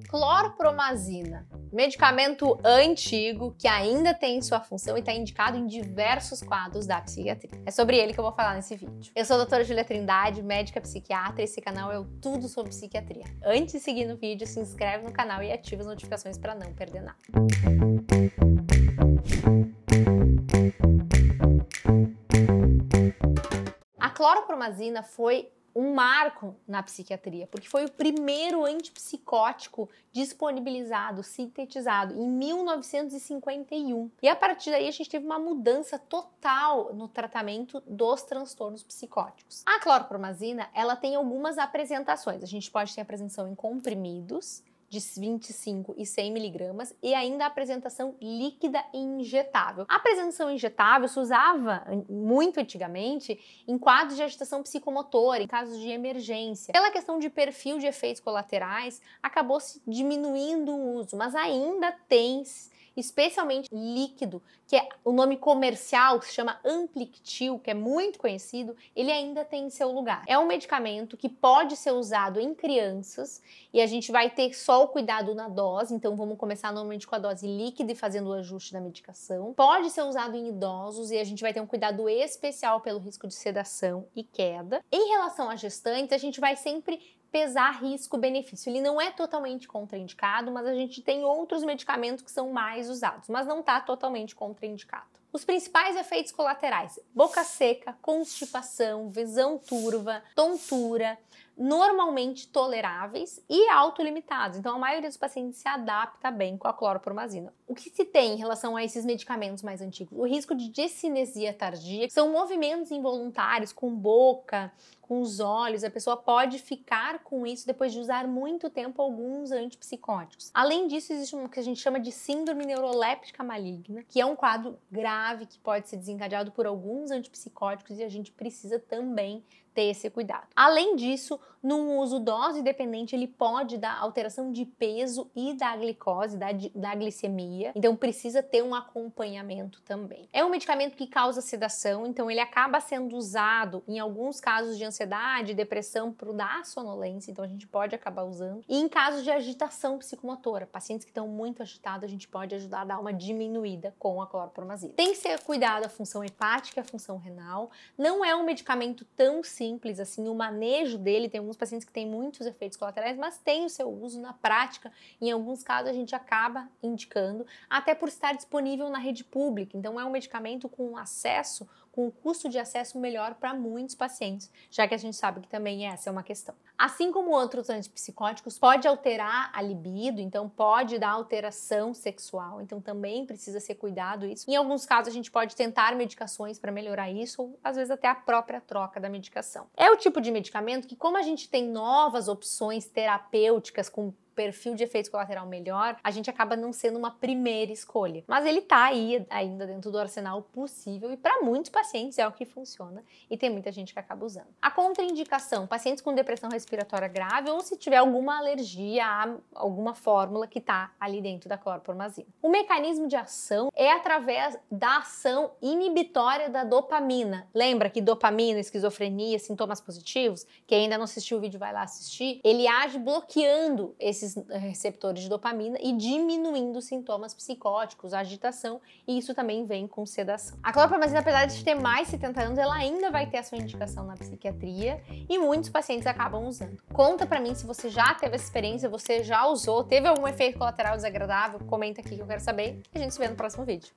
Clorpromazina, medicamento antigo que ainda tem sua função e está indicado em diversos quadros da psiquiatria. É sobre ele que eu vou falar nesse vídeo. Eu sou a doutora Júlia Trindade, médica psiquiatra, e esse canal é o Tudo sobre Psiquiatria. Antes de seguir no vídeo, se inscreve no canal e ativa as notificações para não perder nada. A clorpromazina foi um marco na psiquiatria, porque foi o primeiro antipsicótico disponibilizado, sintetizado em 1951. E a partir daí a gente teve uma mudança total no tratamento dos transtornos psicóticos. A clorpromazina, ela tem algumas apresentações. A gente pode ter apresentação em comprimidos, de 25 e 100 miligramas, e ainda a apresentação líquida e injetável. A apresentação injetável se usava muito antigamente em quadros de agitação psicomotora, em casos de emergência. Pela questão de perfil de efeitos colaterais, acabou se diminuindo o uso, mas ainda tem, especialmente líquido, que é o nome comercial, que se chama Amplictil, que é muito conhecido, ele ainda tem seu lugar. É um medicamento que pode ser usado em crianças e a gente vai ter só o cuidado na dose, então vamos começar normalmente com a dose líquida e fazendo o ajuste da medicação. Pode ser usado em idosos e a gente vai ter um cuidado especial pelo risco de sedação e queda. Em relação a gestantes, a gente vai sempre pesar risco-benefício. Ele não é totalmente contraindicado, mas a gente tem outros medicamentos que são mais usados, mas não está totalmente contraindicado. Os principais efeitos colaterais: boca seca, constipação, visão turva, tontura, normalmente toleráveis e autolimitados. Então, a maioria dos pacientes se adapta bem com a clorpromazina. O que se tem em relação a esses medicamentos mais antigos? O risco de discinesia tardia, que são movimentos involuntários com boca, com os olhos. A pessoa pode ficar com isso depois de usar muito tempo alguns antipsicóticos. Além disso, existe o que a gente chama de síndrome neuroléptica maligna, que é um quadro grave que pode ser desencadeado por alguns antipsicóticos e a gente precisa também ter esse cuidado. Além disso, num uso dose dependente, ele pode dar alteração de peso e da glicose, da glicemia, então precisa ter um acompanhamento também. É um medicamento que causa sedação, então ele acaba sendo usado em alguns casos de ansiedade, depressão, para dar sonolência, então a gente pode acabar usando. E em casos de agitação psicomotora, pacientes que estão muito agitados, a gente pode ajudar a dar uma diminuída com a clorpromazina. Tem que ser cuidado a função hepática e a função renal. Não é um medicamento tão simples assim, o manejo dele, tem alguns pacientes que têm muitos efeitos colaterais, mas tem o seu uso na prática. Em alguns casos a gente acaba indicando, até por estar disponível na rede pública. Então é um medicamento com acesso, com um custo de acesso melhor para muitos pacientes, já que a gente sabe que também essa é uma questão. Assim como outros antipsicóticos, pode alterar a libido, então pode dar alteração sexual, então também precisa ser cuidado isso. Em alguns casos a gente pode tentar medicações para melhorar isso, ou às vezes até a própria troca da medicação. É o tipo de medicamento que, como a gente tem novas opções terapêuticas com perfil de efeito colateral melhor, a gente acaba não sendo uma primeira escolha. Mas ele tá aí ainda dentro do arsenal possível e para muitos pacientes é o que funciona e tem muita gente que acaba usando. A contraindicação: pacientes com depressão respiratória grave ou se tiver alguma alergia a alguma fórmula que tá ali dentro da clorpromazina. O mecanismo de ação é através da ação inibitória da dopamina. Lembra que dopamina, esquizofrenia, sintomas positivos? Quem ainda não assistiu o vídeo vai lá assistir. Ele age bloqueando esses receptores de dopamina e diminuindo os sintomas psicóticos, a agitação, e isso também vem com sedação. A clorpromazina, apesar de ter mais de 70 anos, ela ainda vai ter a sua indicação na psiquiatria e muitos pacientes acabam usando. Conta pra mim se você já teve essa experiência, você já usou, teve algum efeito colateral desagradável, comenta aqui que eu quero saber e a gente se vê no próximo vídeo.